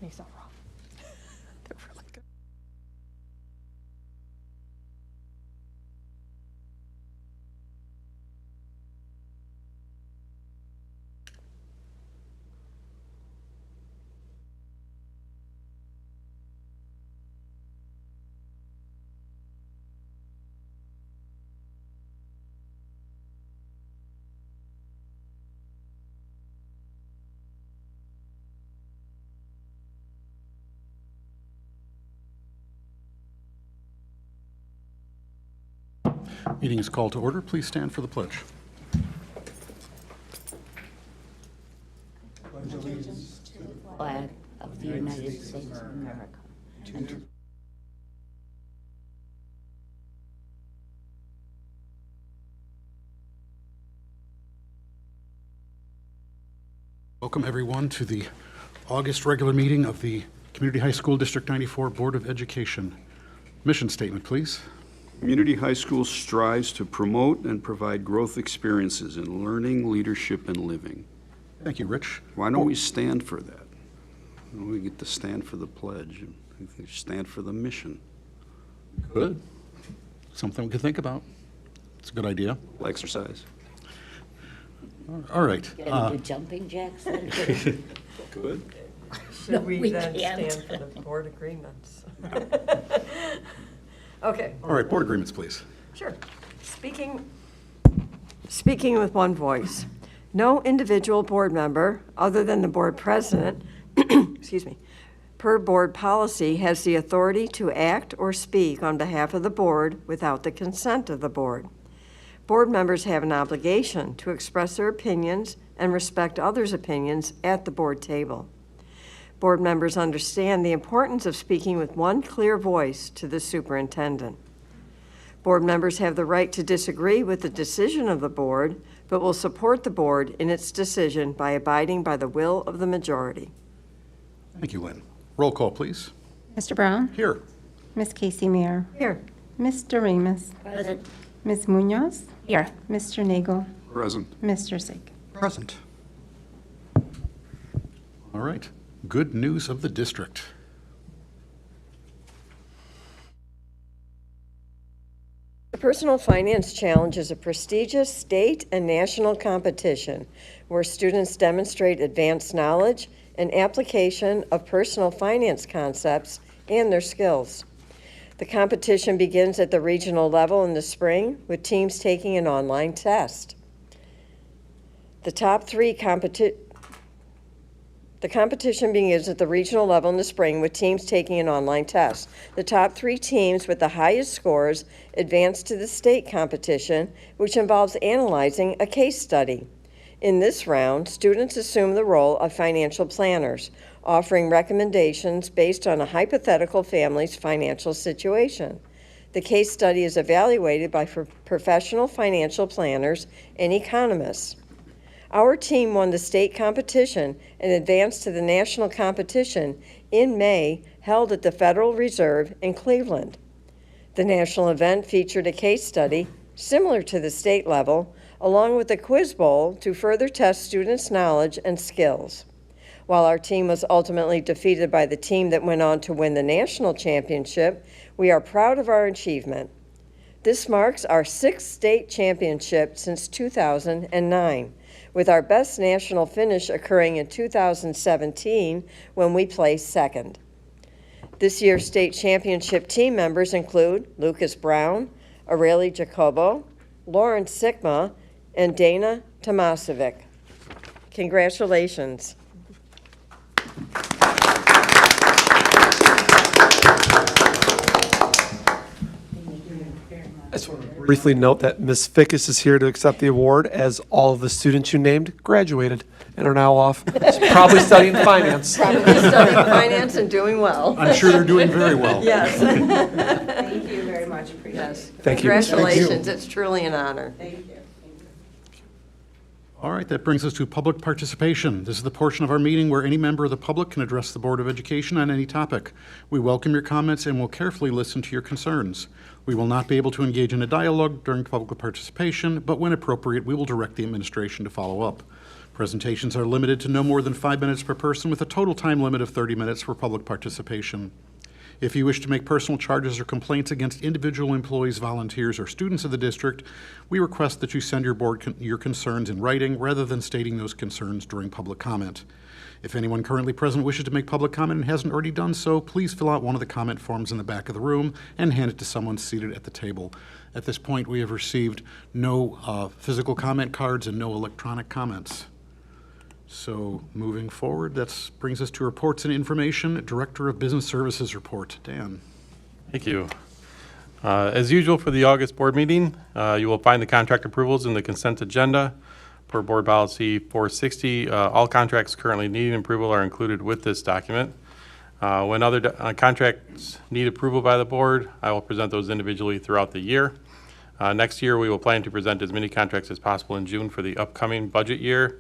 He's not wrong. They're really good. Meeting is called to order. Please stand for the pledge. Flag of the United States of America. And to Welcome, everyone, to the August regular meeting of the Community High School District 94 Board of Education. Mission statement, please. Community High School strives to promote and provide growth experiences in learning, leadership, and living. Thank you, Rich. Why don't we stand for that? We get to stand for the pledge and stand for the mission. Good. Something we could think about. It's a good idea. Exercise. All right. gonna do jumping jacks then? Good. Should we we then can't. stand for the board agreements? Okay. All right, board agreements, please. Sure. Speaking with one voice. No individual board member, other than the board president, excuse me, per board policy, has the authority to act or speak on behalf of the board without the consent of the board. Board members have an obligation to express their opinions and respect others' opinions at the board table. Board members understand the importance of speaking with one clear voice to the superintendent. Board members have the right to disagree with the decision of the board, but will support the board in its decision by abiding by the will of the majority. Thank you, Lynn. Roll call, please. Mr. Brown? Here. Miss Casey Mayer? Here. Mr. Remus? Present. Ms. Munoz? Here. Mr. Nagel? Present. Mr. Sick? Present. All right. Good news of the district. The Personal Finance Challenge is a prestigious state and national competition where students demonstrate advanced knowledge and application of personal finance concepts and their skills. The competition begins at the regional level in the spring with teams taking an online test. The competition begins at the regional level in the spring with teams taking an online test. The top 3 teams with the highest scores advance to the state competition, which involves analyzing a case study. In this round, students assume the role of financial planners, offering recommendations based on a hypothetical family's financial situation. The case study is evaluated by professional financial planners and economists. Our team won the state competition and advanced to the national competition in May, held at the Federal Reserve in Cleveland. The national event featured a case study similar to the state level, along with a quiz bowl to further test students' knowledge and skills. While our team was ultimately defeated by the team that went on to win the national championship, we are proud of our achievement. This marks our 6th state championship since 2009, with our best national finish occurring in 2017 when we placed 2nd. This year's state championship team members include Lucas Brown, Aurelie Jacobo, Lauren Sikma, and Dana Tomasevic. Congratulations. I just want to briefly note that Ms. Fickus is here to accept the award, as all of the students you named graduated and are now off, probably studying finance. Probably studying finance and doing well. I'm sure you're doing very well. Yes. Thank you very much. Appreciate Yes. Thank you. Congratulations. It's truly an honor. Thank you. All right, that brings us to public participation. This is the portion of our meeting where any member of the public can address the Board of Education on any topic. We welcome your comments and will carefully listen to your concerns. We will not be able to engage in a dialogue during public participation, but when appropriate, we will direct the administration to follow up. Presentations are limited to no more than 5 minutes per person, with a total time limit of 30 minutes for public participation. If you wish to make personal charges or complaints against individual employees, volunteers, or students of the district, we request that you send your board your concerns in writing rather than stating those concerns during public comment. If anyone currently present wishes to make public comment and hasn't already done so, please fill out one of the comment forms in the back of the room and hand it to someone seated at the table. At this point, we have received no physical comment cards and no electronic comments. So moving forward, that brings us to reports and information. Director of Business Services report, Dan. Thank you. As usual for the August board meeting, you will find the contract approvals in the consent agenda. Per Board Policy 460, all contracts currently needing approval are included with this document. When other contracts need approval by the board, I will present those individually throughout the year. Next year, we will plan to present as many contracts as possible in June for the upcoming budget year.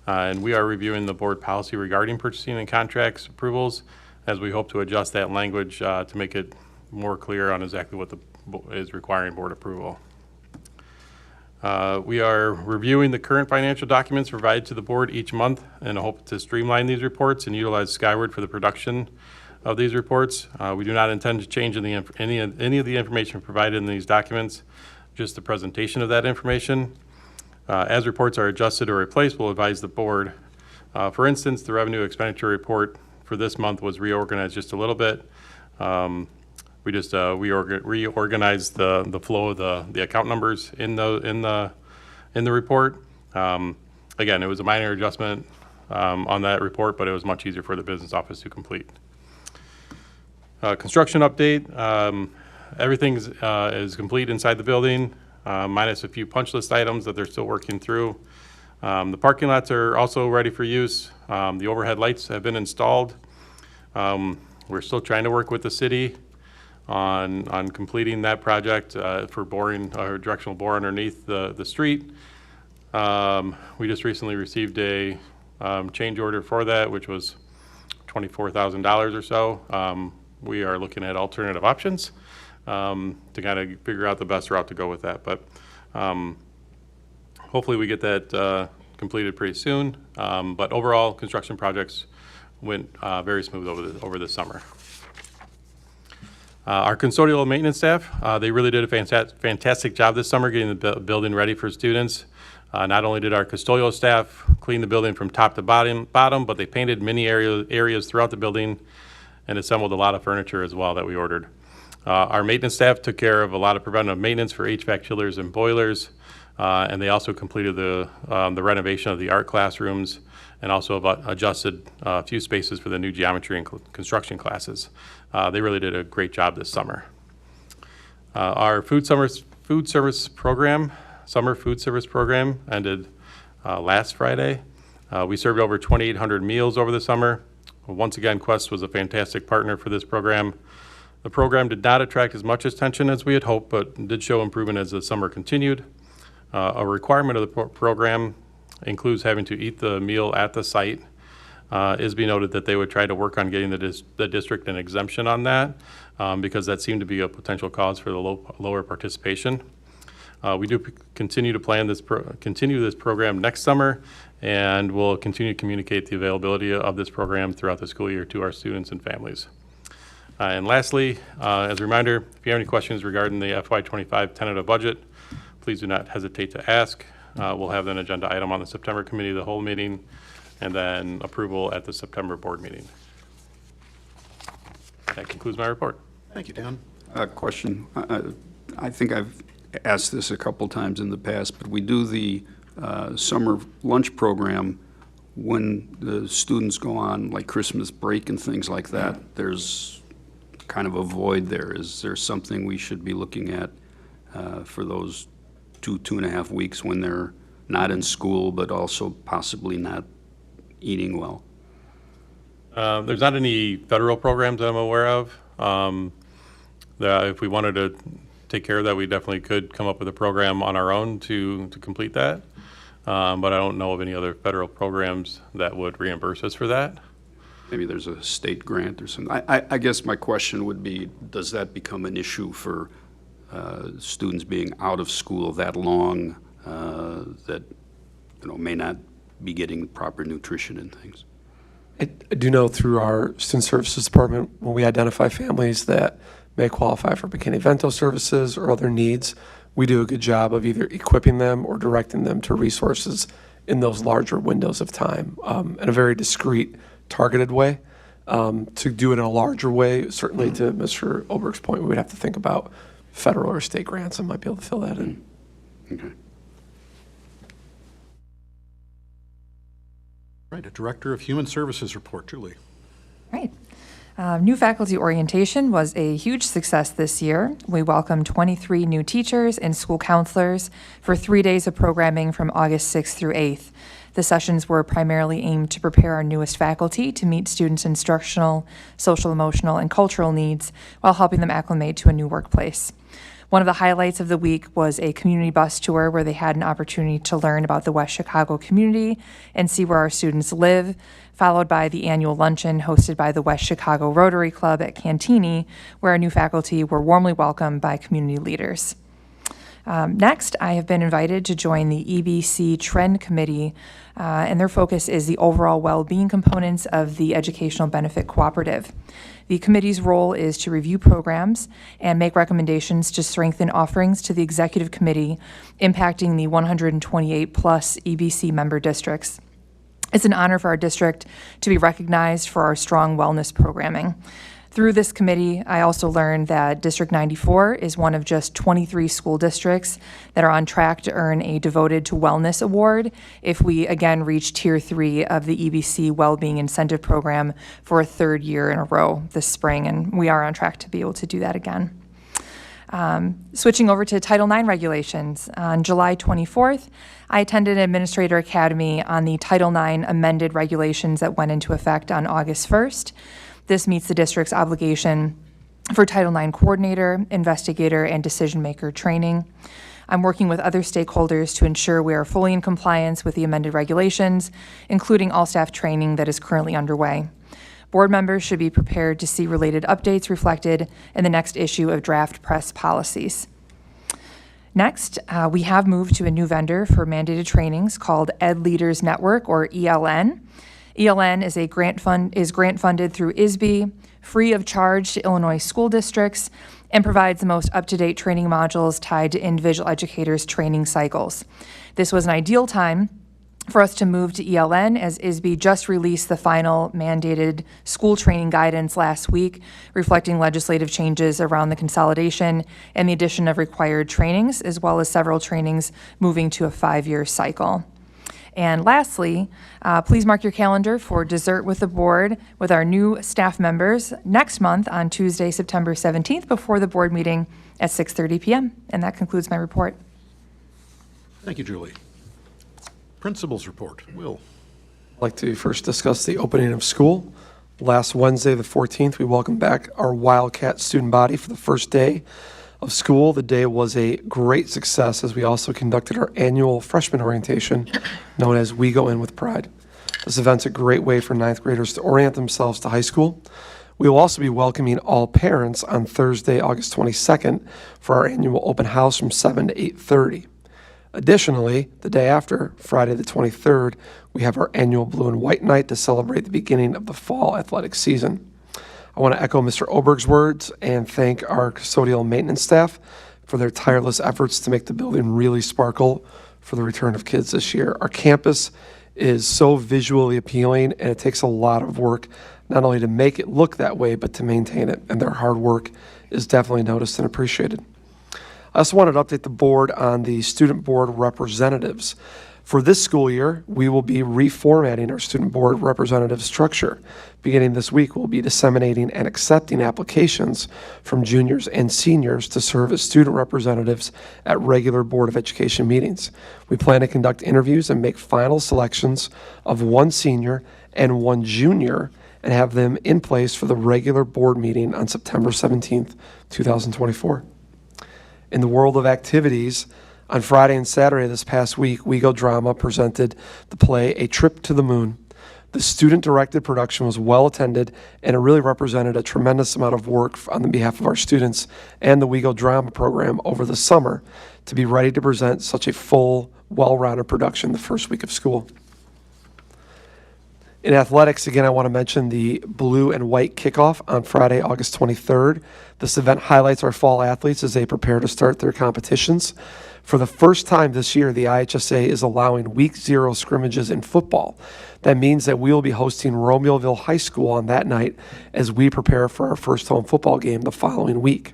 And we are reviewing the board policy regarding purchasing and contracts approvals, as we hope to adjust that language to make it more clear on exactly what is requiring board approval. We are reviewing the current financial documents provided to the board each month and hope to streamline these reports and utilize Skyward for the production of these reports. We do not intend to change any of the information provided in these documents, just the presentation of that information. As reports are adjusted or replaced, we'll advise the board. For instance, the revenue expenditure report for this month was reorganized just a little bit. We just reorganized the flow of the account numbers in the report. Again, it was a minor adjustment on that report, but it was much easier for the business office to complete. Construction update. Everything is complete inside the building, minus a few punch list items that they're still working through. The parking lots are also ready for use. The overhead lights have been installed. We're still trying to work with the city on completing that project for boring or directional bore underneath the street. We just recently received a change order for that, which was $24,000 or so. We are looking at alternative options to kind of figure out the best route to go with that. But hopefully we get that completed pretty soon. But overall, construction projects went very smooth over the summer. Our custodial maintenance staff, they really did a fantastic job this summer getting the building ready for students. Not only did our custodial staff clean the building from top to bottom, but they painted many areas throughout the building and assembled a lot of furniture as well that we ordered. Our maintenance staff took care of a lot of preventative maintenance for HVAC chillers and boilers, and they also completed the renovation of the art classrooms and also adjusted a few spaces for the new geometry and construction classes. They really did a great job this summer. Our summer food service program ended last Friday. We served over 2,800 meals over the summer. Once again, Quest was a fantastic partner for this program. The program did not attract as much attention as we had hoped, but did show improvement as the summer continued. A requirement of the program includes having to eat the meal at the site. ISB noted that they would try to work on getting the district an exemption on that because that seemed to be a potential cause for the lower participation. We do continue to plan continue this program next summer, and we'll continue to communicate the availability of this program throughout the school year to our students and families. And lastly, as a reminder, if you have any questions regarding the FY25 tentative budget, please do not hesitate to ask. We'll have an agenda item on the September committee of the whole meeting, and then approval at the September board meeting. That concludes my report. Thank you, Dan. Question. I think I've asked this a couple times in the past, but we do the summer lunch program when the students go on like Christmas break and things like that. There's kind of a void there. Is there something we should be looking at for those 2.5 weeks when they're not in school, but also possibly not eating well? There's not any federal programs that I'm aware of. That if we wanted to take care of that, we definitely could come up with a program on our own to complete that. But I don't know of any other federal programs that would reimburse us for that. Maybe there's a state grant or something. I guess my question would be, does that become an issue for students being out of school that long that may not be getting proper nutrition and things. I do know through our Student Services Department, when we identify families that may qualify for Bikini-Vento services or other needs, we do a good job of either equipping them or directing them to resources in those larger windows of time in a very discreet, targeted way. To do it in a larger way, certainly to Mr. Oberg's point, we would have to think about federal or state grants and might be able to fill that in. Okay. Right, a Director of Human Services report, Julie. Right. New faculty orientation was a huge success this year. We welcomed 23 new teachers and school counselors for 3 days of programming from August 6th through 8th. The sessions were primarily aimed to prepare our newest faculty to meet students' instructional, social, emotional, and cultural needs while helping them acclimate to a new workplace. One of the highlights of the week was a community bus tour where they had an opportunity to learn about the West Chicago community and see where our students live, followed by the annual luncheon hosted by the West Chicago Rotary Club at Cantini, where our new faculty were warmly welcomed by community leaders. Next, I have been invited to join the EBC Trend Committee, and their focus is the overall well-being components of the Educational Benefit Cooperative. The committee's role is to review programs and make recommendations to strengthen offerings to the executive committee impacting the 128-plus EBC member districts. It's an honor for our district to be recognized for our strong wellness programming. Through this committee, I also learned that District 94 is one of just 23 school districts that are on track to earn a Devoted to Wellness Award if we again reach Tier 3 of the EBC Wellbeing Incentive Program for a third year in a row this spring, and we are on track to be able to do that again. Switching over to Title IX regulations, on July 24th, I attended an Administrator Academy on the Title IX amended regulations that went into effect on August 1st. This meets the district's obligation for Title IX coordinator, investigator, and decision-maker training. I'm working with other stakeholders to ensure we are fully in compliance with the amended regulations, including all staff training that is currently underway. Board members should be prepared to see related updates reflected in the next issue of draft press policies. Next, we have moved to a new vendor for mandated trainings called Ed Leaders Network, or ELN. ELN is grant funded through ISB, free of charge to Illinois school districts, and provides the most up-to-date training modules tied to individual educators' training cycles. This was an ideal time for us to move to ELN, as ISB just released the final mandated school training guidance last week, reflecting legislative changes around the consolidation and the addition of required trainings, as well as several trainings moving to a 5-year cycle. And lastly, please mark your calendar for dessert with the board with our new staff members next month on Tuesday, September 17th, before the board meeting at 6:30 p.m. And that concludes my report. Thank you, Julie. Principal's report. Will. I'd like to first discuss the opening of school. Last Wednesday, the 14th, we welcomed back our Wildcat student body for the first day of school. The day was a great success as we also conducted our annual freshman orientation known as We Go In With Pride. This event's a great way for ninth graders to orient themselves to high school. We will also be welcoming all parents on Thursday, August 22nd for our annual open house from 7 to 8:30. Additionally, the day after, Friday the 23rd, we have our annual Blue and White Night to celebrate the beginning of the fall athletic season. I want to echo Mr. Oberg's words and thank our custodial maintenance staff for their tireless efforts to make the building really sparkle for the return of kids this year. Our campus is so visually appealing, and it takes a lot of work not only to make it look that way, but to maintain it, and their hard work is definitely noticed and appreciated. I also wanted to update the board on the student board representatives. For this school year, we will be reformatting our student board representative structure. Beginning this week, we'll be disseminating and accepting applications from juniors and seniors to serve as student representatives at regular Board of Education meetings. We plan to conduct interviews and make final selections of one senior and one junior and have them in place for the regular board meeting on September 17th, 2024. In the world of activities, on Friday and Saturday this past week, WeGo Drama presented the play A Trip to the Moon. The student-directed production was well attended, and it really represented a tremendous amount of work on the behalf of our students and the WeGo Drama program over the summer to be ready to present such a full, well-rounded production the first week of school. In athletics, again, I want to mention the blue and white kickoff on Friday, August 23rd. This event highlights our fall athletes as they prepare to start their competitions. For the first time this year, the IHSA is allowing week 0 scrimmages in football. That means that we will be hosting Romeoville High School on that night as we prepare for our first home football game the following week.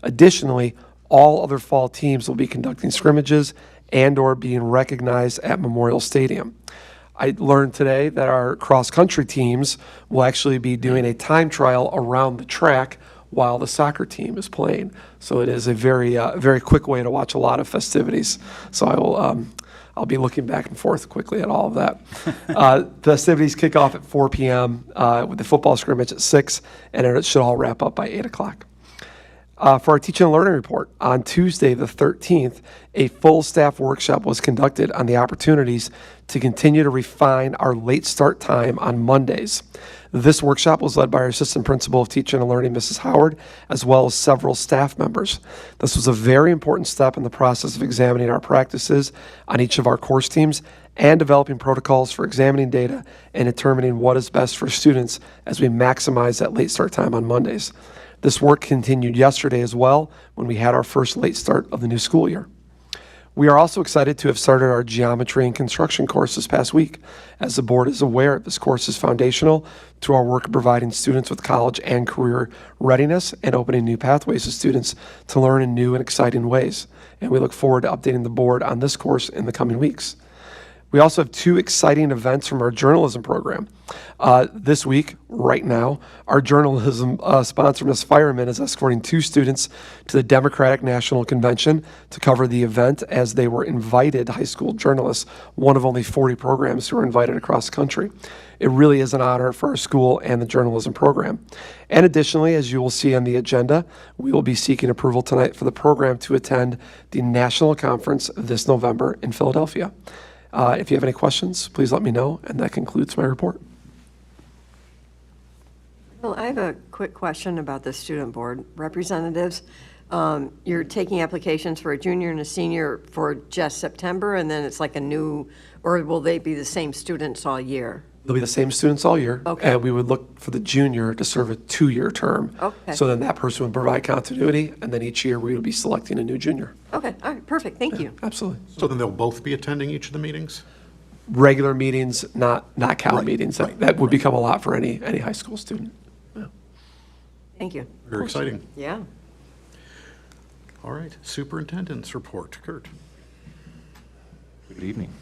Additionally, all other fall teams will be conducting scrimmages and/or being recognized at Memorial Stadium. I learned today that our cross-country teams will actually be doing a time trial around the track while the soccer team is playing. So it is a very quick way to watch a lot of festivities. So I'll be looking back and forth quickly at all of that. Festivities kick off at 4 p.m. With the football scrimmage at 6, and it should all wrap up by 8 o'clock. For our teaching and learning report, on Tuesday the 13th, a full staff workshop was conducted on the opportunities to continue to refine our late start time on Mondays. This workshop was led by our Assistant Principal of Teaching and Learning, Mrs. Howard, as well as several staff members. This was a very important step in the process of examining our practices on each of our course teams and developing protocols for examining data and determining what is best for students as we maximize that late start time on Mondays. This work continued yesterday as well when we had our first late start of the new school year. We are also excited to have started our geometry and construction course this past week. As the board is aware, this course is foundational to our work of providing students with college and career readiness and opening new pathways to students to learn in new and exciting ways. And we look forward to updating the board on this course in the coming weeks. We also have 2 exciting events from our journalism program. This week, right now, our journalism sponsor, Ms. Fireman, is escorting 2 students to the Democratic National Convention to cover the event as they were invited high school journalists, one of only 40 programs who are invited across the country. It really is an honor for our school and the journalism program. And additionally, as you will see on the agenda, we will be seeking approval tonight for the program to attend the national conference this November in Philadelphia. If you have any questions, please let me know, and that concludes my report. Well, I have a quick question about the student board representatives. You're taking applications for a junior and a senior for just September, and then it's like a new, or will they be the same students all year? They'll be the same students all year. Okay. And we would look for the junior to serve a 2-year term. Okay. So then that person would provide continuity, and then each year we would be selecting a new junior. Okay, all right, perfect, thank you. Absolutely. So then they'll both be attending each of the meetings? Regular meetings, not Cal Right, meetings. right, That would become a lot for any high school student. Thank you. Very exciting. Yeah. All right, superintendent's report. Kurt. Good evening.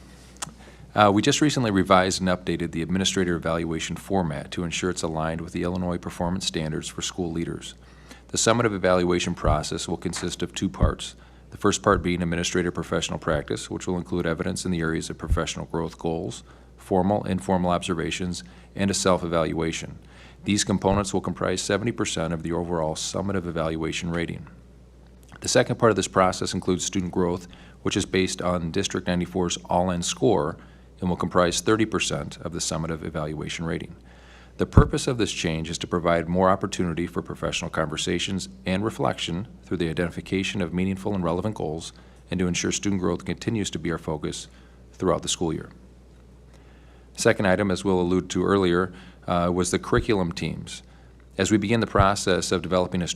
We just recently revised and updated the administrator evaluation format to ensure it's aligned with the Illinois performance standards for school leaders. The summative evaluation process will consist of 2 parts. The first part being administrator professional practice, which will include evidence in the areas of professional growth goals, formal, informal observations, and a self-evaluation. These components will comprise 70% of the overall summative evaluation rating. The second part of this process includes student growth, which is based on District 94's all-in score and will comprise 30% of the summative evaluation rating. The purpose of this change is to provide more opportunity for professional conversations and reflection through the identification of meaningful and relevant goals, and to ensure student growth continues to be our focus throughout the school year. Second item, as Will alluded to earlier, was the curriculum teams. As we begin the process of developing a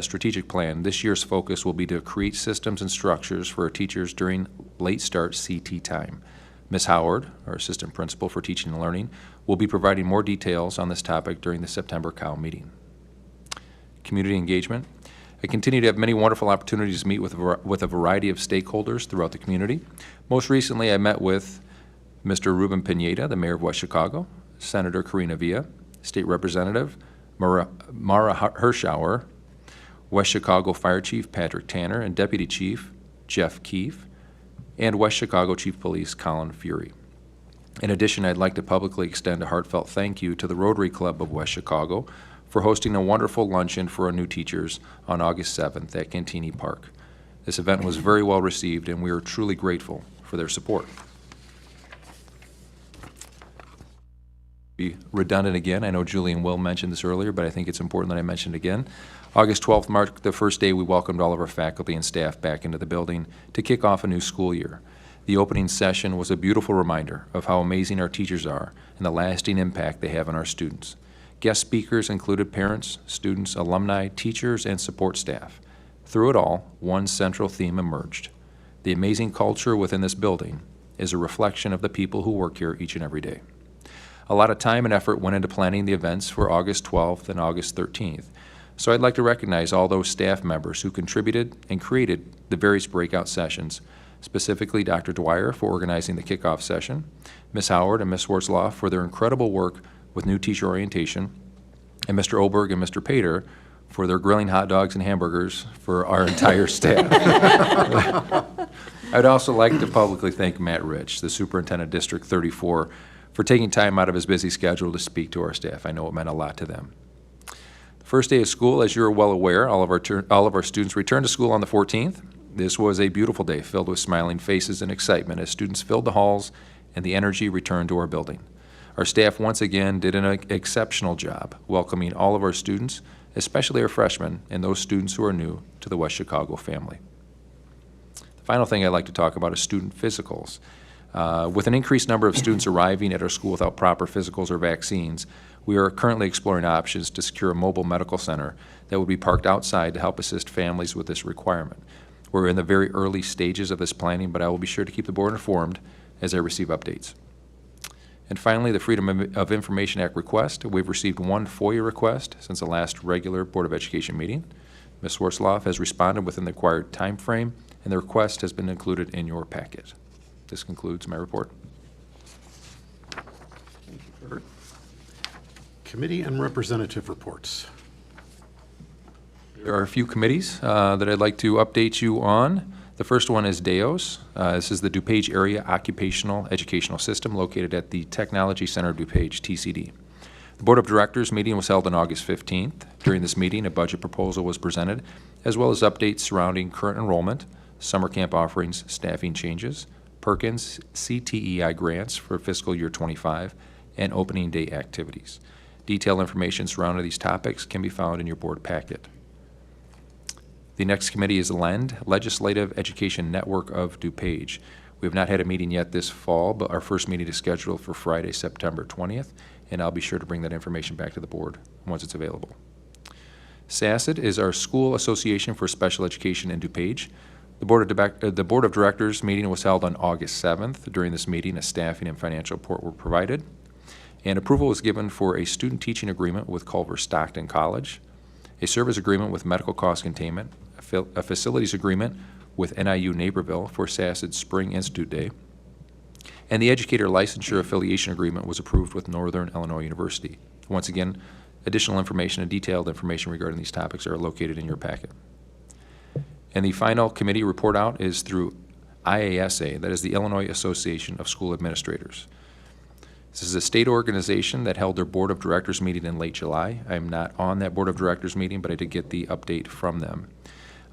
strategic plan, this year's focus will be to create systems and structures for our teachers during late start CT time. Ms. Howard, our Assistant Principal for Teaching and Learning, will be providing more details on this topic during the September COW meeting. Community engagement. I continue to have many wonderful opportunities to meet with a variety of stakeholders throughout the community. Most recently, I met with Mr. Ruben Pineda, the Mayor of West Chicago, Senator Karina Villa, State Representative Mara Hirschauer, West Chicago Fire Chief Patrick Tanner, and Deputy Chief Jeff Keefe, and West Chicago Chief Police Colin Fury. In addition, I'd like to publicly extend a heartfelt thank you to the Rotary Club of West Chicago for hosting a wonderful luncheon for our new teachers on August 7th at Cantini Park. This event was very well received, and we are truly grateful for their support. Be redundant again. I know Julie and Will mentioned this earlier, but I think it's important that I mention it again. August 12th marked the first day we welcomed all of our faculty and staff back into the building to kick off a new school year. The opening session was a beautiful reminder of how amazing our teachers are and the lasting impact they have on our students. Guest speakers included parents, students, alumni, teachers, and support staff. Through it all, one central theme emerged. The amazing culture within this building is a reflection of the people who work here each and every day. A lot of time and effort went into planning the events for August 12th and August 13th. So I'd like to recognize all those staff members who contributed and created the various breakout sessions, specifically Dr. Dwyer for organizing the kickoff session, Ms. Howard and Ms. Swartzloff for their incredible work with new teacher orientation, and Mr. Oberg and Mr. Pater for their grilling hot dogs and hamburgers for our entire staff. I'd also like to publicly thank Matt Rich, the Superintendent District 34, for taking time out of his busy schedule to speak to our staff. I know it meant a lot to them. The first day of school, as you're well aware, all of our students returned to school on the 14th. This was a beautiful day filled with smiling faces and excitement as students filled the halls and the energy returned to our building. Our staff once again did an exceptional job welcoming all of our students, especially our freshmen and those students who are new to the West Chicago family. The final thing I'd like to talk about is student physicals. With an increased number of students arriving at our school without proper physicals or vaccines, we are currently exploring options to secure a mobile medical center that would be parked outside to help assist families with this requirement. We're in the very early stages of this planning, but I will be sure to keep the board informed as I receive updates. And finally, the Freedom of Information Act request. We've received one FOIA request since the last regular Board of Education meeting. Ms. Swartzloff has responded within the required time frame, and the request has been included in your packet. This concludes my report. Thank you, Kurt. Committee and representative reports. There are a few committees that I'd like to update you on. The first one is DEOS. This is the DuPage Area Occupational Educational System located at the Technology Center of DuPage, TCD. The Board of Directors meeting was held on August 15th. During this meeting, a budget proposal was presented, as well as updates surrounding current enrollment, summer camp offerings, staffing changes, Perkins CTEI grants for fiscal year 25, and opening day activities. Detailed information surrounding these topics can be found in your board packet. The next committee is LEND, Legislative Education Network of DuPage. We have not had a meeting yet this fall, but our first meeting is scheduled for Friday, September 20th, and I'll be sure to bring that information back to the board once it's available. SACID is our School Association for Special Education in DuPage. The Board of Directors meeting was held on August 7th. During this meeting, a staffing and financial report were provided, and approval was given for a student teaching agreement with Culver Stockton College, a service agreement with Medical Cost Containment, a facilities agreement with NIU Naperville for SACID Spring Institute Day, and the educator licensure affiliation agreement was approved with Northern Illinois University. Once again, additional information and detailed information regarding these topics are located in your packet. And the final committee report out is through IASA, that is the Illinois Association of School Administrators. This is a state organization that held their Board of Directors meeting in late July. I'm not on that Board of Directors meeting, but I did get the update from them.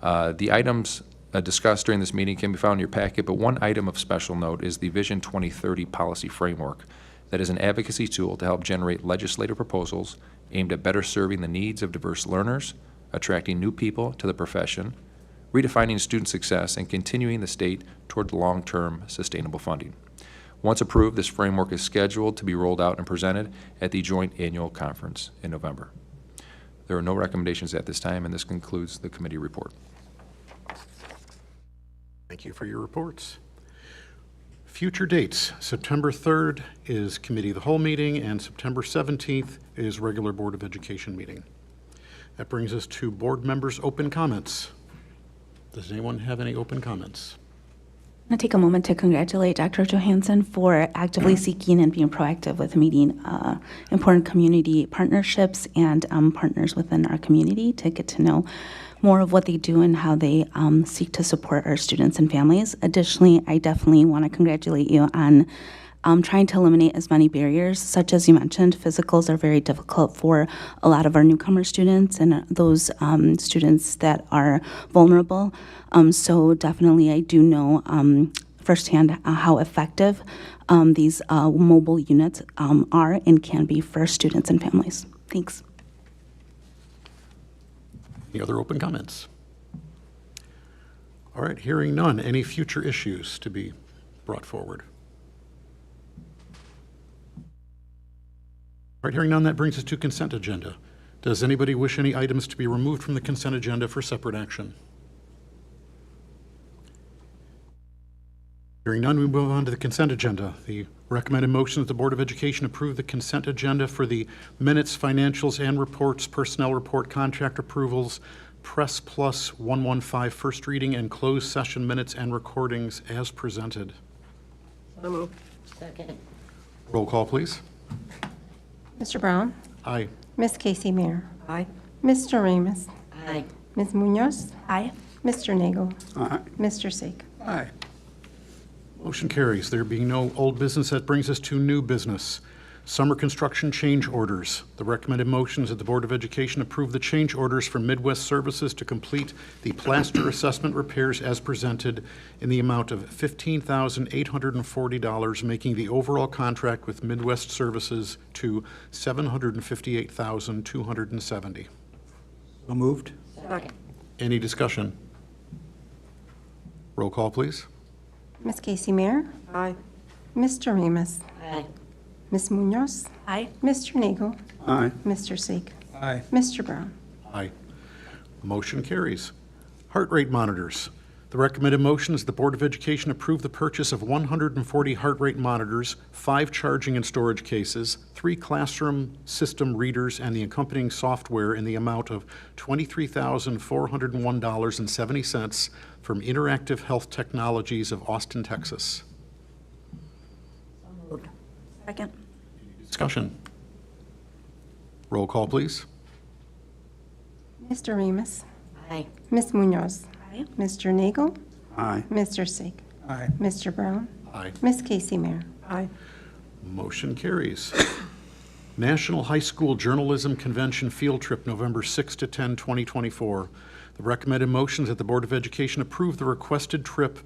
The items discussed during this meeting can be found in your packet, but one item of special note is the Vision 2030 policy framework. That is an advocacy tool to help generate legislative proposals aimed at better serving the needs of diverse learners, attracting new people to the profession, redefining student success, and continuing the state toward long-term sustainable funding. Once approved, this framework is scheduled to be rolled out and presented at the joint annual conference in November. There are no recommendations at this time, and this concludes the committee report. Thank you for your reports. Future dates. September 3rd is Committee of the Whole meeting, and September 17th is regular Board of Education meeting. That brings us to board members' open comments. Does anyone have any open comments? I'm going to take a moment to congratulate Dr. Johansson for actively seeking and being proactive with meeting important community partnerships and partners within our community to get to know more of what they do and how they seek to support our students and families. Additionally, I definitely want to congratulate you on trying to eliminate as many barriers, such as you mentioned. Physicals are very difficult for a lot of our newcomer students and those students that are vulnerable. So definitely I do know firsthand how effective these mobile units are and can be for students and families. Thanks. Any other open comments? All right, hearing none. Any future issues to be brought forward? All right, hearing none, that brings us to consent agenda. Does anybody wish any items to be removed from the consent agenda for separate action? Hearing none, we move on to the consent agenda. The recommended motion is the Board of Education approve the consent agenda for the minutes, financials, and reports, personnel report, contract approvals, Press Plus 115 first reading, and closed session minutes and recordings as presented. So moved. Second. Roll call, please. Mr. Brown? Aye. Ms. Casey Mayer? Aye. Mr. Ramos? Aye. Ms. Munoz? Aye. Mr. Nagel? Aye. Mr. Sake? Aye. Motion carries. There being no old business, that brings us to new business. Summer construction change orders. The recommended motion is that the Board of Education approve the change orders for Midwest Services to complete the plaster assessment repairs as presented in the amount of $15,840, making the overall contract with Midwest Services to $758,270. So moved. Second. Any discussion? Roll call, please. Ms. Casey Mayer? Aye. Mr. Ramos? Aye. Ms. Munoz? Aye. Mr. Nagel? Aye. Mr. Sake? Aye. Mr. Brown? Aye. Motion carries. Heart rate monitors. The recommended motion is the Board of Education approve the purchase of 140 heart rate monitors, 5 charging and storage cases, 3 classroom system readers, and the accompanying software in the amount of $23,401.70 from Interactive Health Technologies of Austin, Texas. Second. Discussion. Roll call, please. Mr. Ramos? Aye. Ms. Munoz? Aye. Mr. Nagel? Aye. Mr. Sake? Aye. Mr. Brown? Aye. Ms. Casey Mayer? Aye. Motion carries. National High School Journalism Convention Field Trip, November 6 to 10, 2024. The recommended motion is that the Board of Education approve the requested trip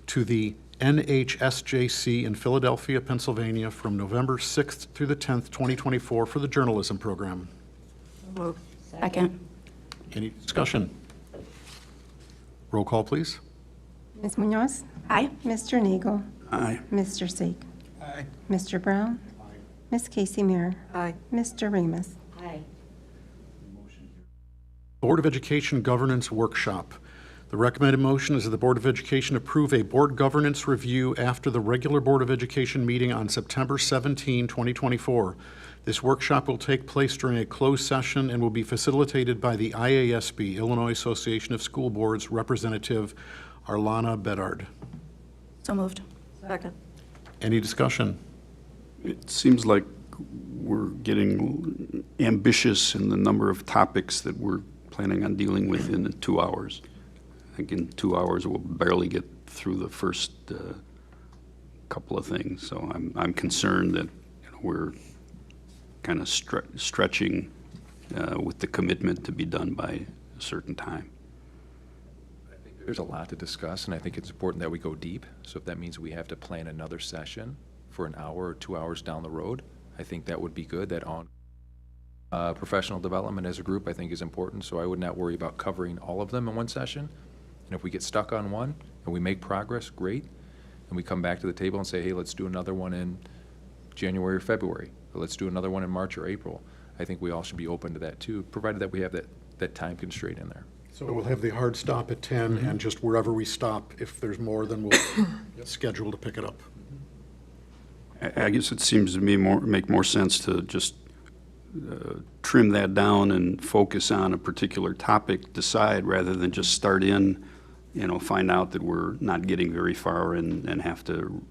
to the NHSJC in Philadelphia, Pennsylvania from November 6th through the 10th, 2024 for the journalism program. So moved. Second. Any discussion? Roll call, please. Ms. Munoz? Aye. Mr. Nagel? Aye. Mr. Sake? Aye. Mr. Brown? Ms. Casey Mayer? Aye. Mr. Ramos? Aye. Board of Education Governance Workshop. The recommended motion is that the Board of Education approve a board governance review after the regular Board of Education meeting on September 17, 2024. This workshop will take place during a closed session and will be facilitated by the IASB, Illinois Association of School Boards Representative Arlana Bedard. So moved. Second. Any discussion? It seems like we're getting ambitious in the number of topics that we're planning on dealing with in 2 hours. I think in 2 hours we'll barely get through the first couple of things. So I'm concerned that we're kind of stretching with the commitment to be done by a certain time. There's a lot to discuss, and I think it's important that we go deep. So if that means we have to plan another session for an hour or 2 hours down the road, I think that would be good. That on professional development as a group, I think, is important. So I would not worry about covering all of them in one session. And if we get stuck on one and we make progress, great. And we come back to the table and say, hey, let's do another one in January or February, or let's do another one in March or April. I think we all should be open to that too, provided that we have that time constraint in there. So we'll have the hard stop at 10, and just wherever we stop, if there's more, then we'll schedule to pick it up. I guess it seems to me make more sense to just trim that down and focus on a particular topic, decide, rather than just start in, find out that we're not getting very far and have to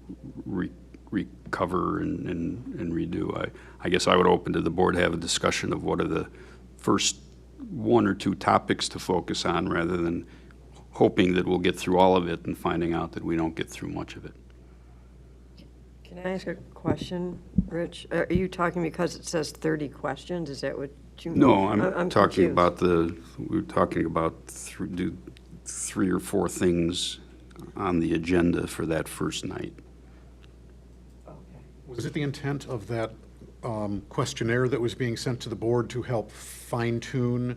recover and redo. I guess I would open to the board to have a discussion of what are the first 1 or 2 topics to focus on, rather than hoping that we'll get through all of it and finding out that we don't get through much of it. Can I ask a question, Rich? Are you talking because it says 30 questions? Is that what you mean? No, I'm talking confused. we're talking about 3 or 4 things on the agenda for that first night. Was it the intent of that questionnaire that was being sent to the board to help fine-tune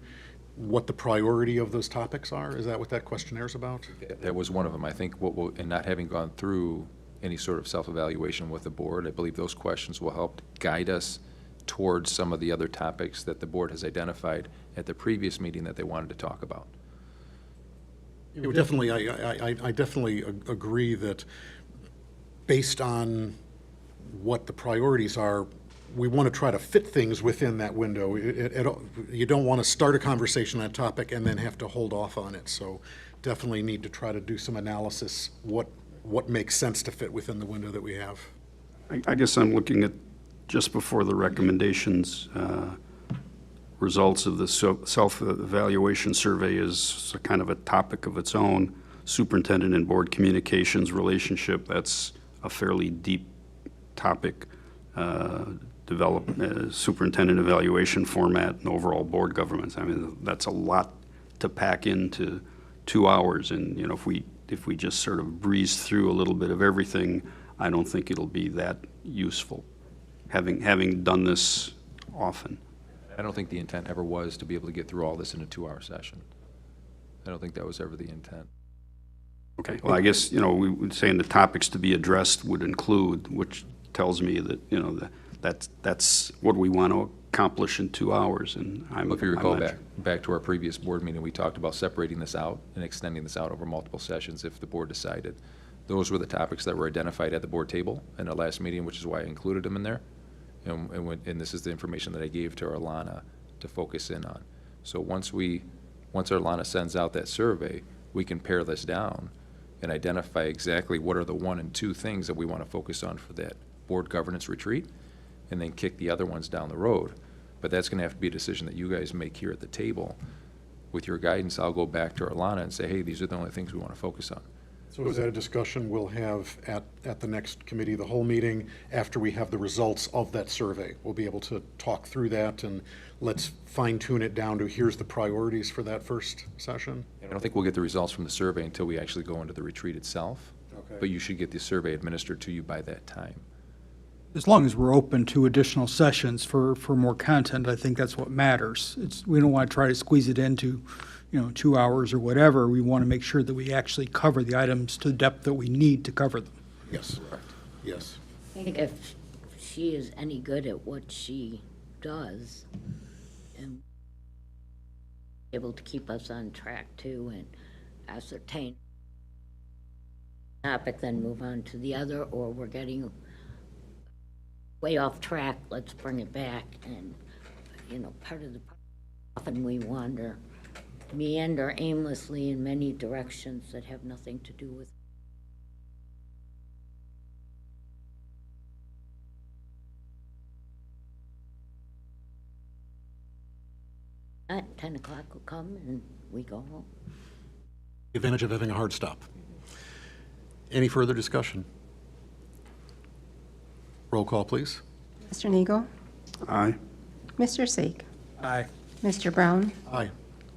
what the priority of those topics are? Is that what that questionnaire is about? That was one of them. I think and not having gone through any sort of self-evaluation with the board. I believe those questions will help guide us towards some of the other topics that the board has identified at the previous meeting that they wanted to talk about. It would definitely, I definitely agree that based on what the priorities are, we want to try to fit things within that window. You don't want to start a conversation on a topic and then have to hold off on it. So definitely need to try to do some analysis, what makes sense to fit within the window that we have. I guess I'm looking at just before the recommendations, results of the self-evaluation survey is a kind of a topic of its own. Superintendent and board communications relationship, that's a fairly deep topic. Superintendent evaluation format and overall board governance. I mean, that's a lot to pack into 2 hours. And, you know, if we just sort of breeze through a little bit of everything, I don't think it'll be that useful, having done this often. I don't think the intent ever was to be able to get through all this in a 2-hour session. I don't think that was ever the intent. Okay, well, I guess, you know, we would say the topics to be addressed would include, which tells me that, you know, that's what we want to accomplish in 2 hours. And If you recall back to our previous board meeting, we talked about separating this out and extending this out over multiple sessions if the board decided. Those were the topics that were identified at the board table in our last meeting, which is why I included them in there. And this is the information that I gave to Alana to focus in on. So once Alana sends out that survey, we can pare this down and identify exactly what are the 1 and 2 things that we want to focus on for that board governance retreat, and then kick the other ones down the road. But that's going to have to be a decision that you guys make here at the table. With your guidance, I'll go back to Alana and say, hey, these are the only things we want to focus on. So is that a discussion we'll have at the next committee, the whole meeting, after we have the results of that survey? We'll be able to talk through that, and let's fine tune it down to here's the priorities for that first session? I don't think we'll get the results from the survey until we actually go into the retreat itself. Okay. But you should get the survey administered to you by that time. As long as we're open to additional sessions for more content, I think that's what matters. We don't want to try to squeeze it into, 2 hours or whatever. We want to make sure that we actually cover the items to the depth that we need to cover them. Yes, yes. I think if she is any good at what she does, and able to keep us on track too, and ascertain topic, then move on to the other, or we're getting way off track, let's bring it back. And, part of the often we meander aimlessly in many directions that have nothing to do with. At 10 o'clock will come and we go home. The advantage of having a hard stop. Any further discussion? Roll call, please. Mr. Niegel, Aye. Mr. Sake, Aye. Mr. Brown, Aye.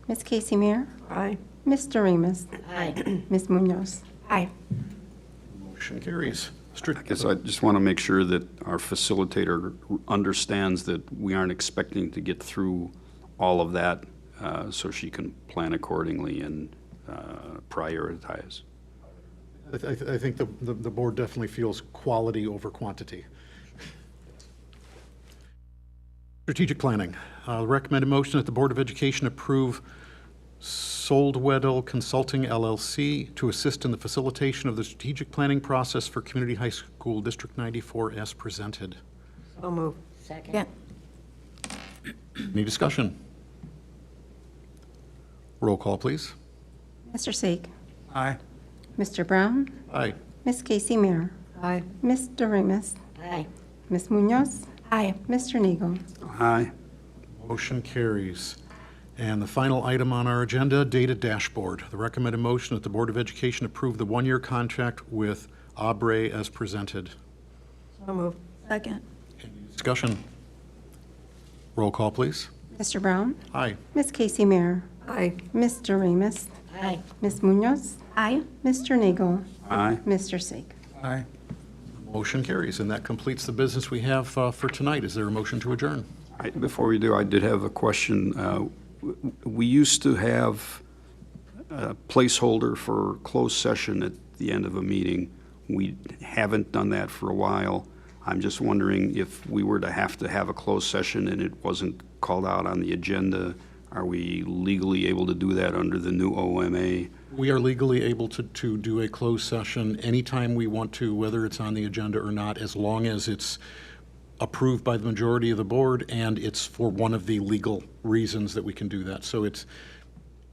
Ms. Casey Meir, Aye. Mr. Remus, Aye. Ms. Munoz. Aye. Motion carries. I guess I just want to make sure that our facilitator understands that we aren't expecting to get through all of that, so she can plan accordingly and prioritize. I think the board definitely feels quality over quantity. Strategic planning. Recommended motion that the Board of Education approve Soldwedel Consulting LLC to assist in the facilitation of the strategic planning process for Community High School District 94 as presented. So move. Second. Any discussion? Roll call, please. Mr. Sake, Aye. Mr. Brown, Aye. Ms. Casey Meir, Aye. Mr. Remus, Aye. Ms. Munoz, Aye. Mr. Niegel. Aye. Motion carries. And the final item on our agenda, data dashboard. The recommended motion that the Board of Education approve the one-year contract with Abre as presented. So move. Second. Discussion. Roll call, please. Mr. Brown, Aye. Ms. Casey Meir, Aye. Mr. Remus, Aye. Ms. Munoz, Aye. Mr. Niegel, Aye. Mr. Sake. Aye. Motion carries, and that completes the business we have for tonight. Is there a motion to adjourn? Before we do, I did have a question. We used to have a placeholder for closed session at the end of a meeting. We haven't done that for a while. I'm just wondering if we were to have a closed session and it wasn't called out on the agenda, are we legally able to do that under the new OMA? We are legally able to do a closed session anytime we want to, whether it's on the agenda or not, as long as it's approved by the majority of the board and it's for one of the legal reasons that we can do that. So it's,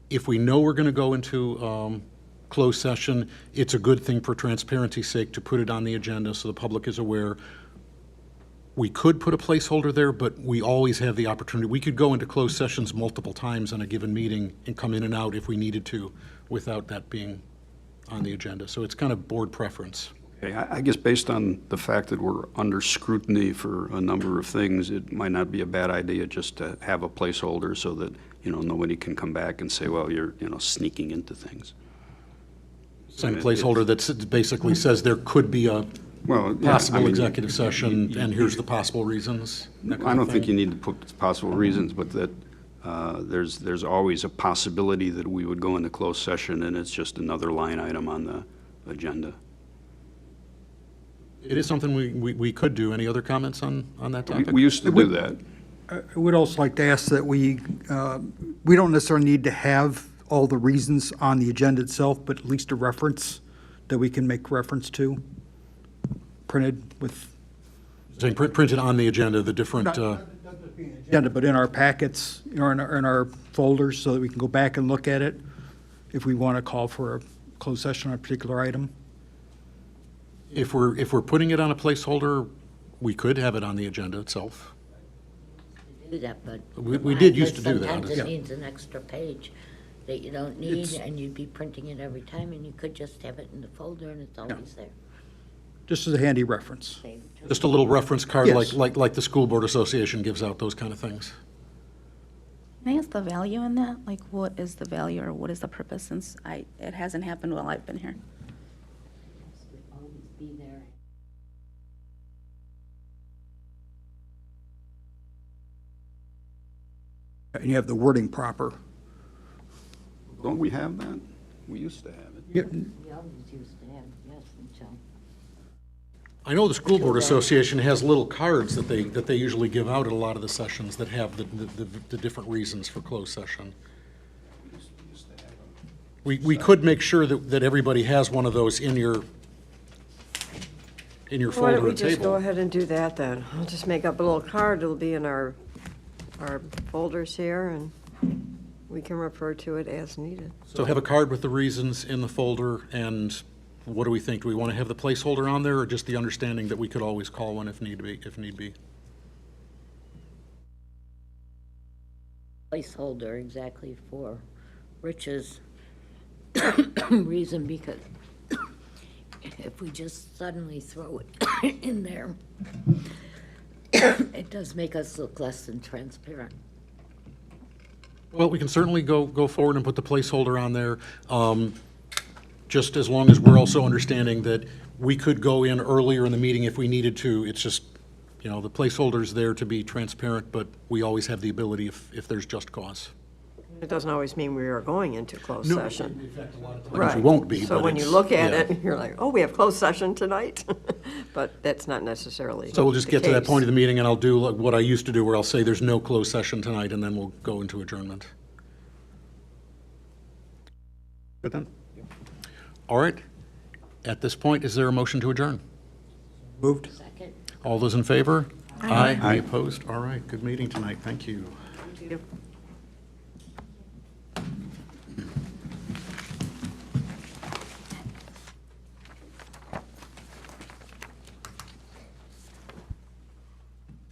if we know we're going to go into closed session, it's a good thing for transparency's sake to put it on the agenda so the public is aware. We could put a placeholder there, but we always have the opportunity. We could go into closed sessions multiple times on a given meeting and come in and out if we needed to without that being on the agenda. So it's kind of board preference. Okay, I guess based on the fact that we're under scrutiny for a number of things, it might not be a bad idea just to have a placeholder so that, nobody can come back and say, well, you're, sneaking into things. Same placeholder that basically says there could be a possible executive session, and here's the possible reasons. I don't think you need to put possible reasons, but that there's always a possibility that we would go into closed session and it's just another line item on the agenda. It is something we could do. Any other comments on that topic? We used to do that. I would also like to ask that we don't necessarily need to have all the reasons on the agenda itself, but at least a reference that we can make reference to, printed with. Saying printed on the agenda, the different. Agenda, but in our packets, or in our folders, so that we can go back and look at it if we want to call for a closed session on a particular item. If we're putting it on a placeholder, we could have it on the agenda itself. Do that, but. We did used to do that. Sometimes Yeah. it needs an extra page that you don't need, and you'd be printing it every time, and you could just have it in the folder, and it's always there. Just as a handy reference. Save it to- Just a little reference card Yes. like the School Board Association gives out, those kind of things. Can I ask the value in that? Like, what is the value or what is the purpose, since it hasn't happened while I've been here? It'll always be there. And you have the wording proper. Don't we have that? We used to have it. We always used to have, yes, until. I know the School Board Association has little cards that they usually give out at a lot of the sessions that have the different reasons for closed session. We could make sure that everybody has one of those in your Why don't folder we or just go table. ahead and do that then? I'll just make up a little card, it'll be in our folders here, and we can refer to it as needed. So have a card with the reasons in the folder, and what do we think? Do we want to have the placeholder on there, or just the understanding that we could always call one if need be? Placeholder exactly for Rich's reason, because if we just suddenly throw it in there, it does make us look less than transparent. Well, we can certainly go forward and put the placeholder on there, just as long as we're also understanding that we could go in earlier in the meeting if we needed to. It's just, the placeholder's there to be transparent, but we always have the ability if there's just cause. It doesn't always mean we are going into closed session. In fact, a lot of times Right. we won't be, So but when you it's- look at yeah. it, you're like, oh, we have closed session tonight? But that's not necessarily So we'll just the get to that case. point of the meeting, and I'll do like what I used to do, where I'll say there's no closed session tonight, and then we'll go into adjournment. Good then? All right. At this point, is there a motion to adjourn? Moved. Second. All those in favor? Aye. Any opposed? All right, good meeting tonight. Thank you. Thank you.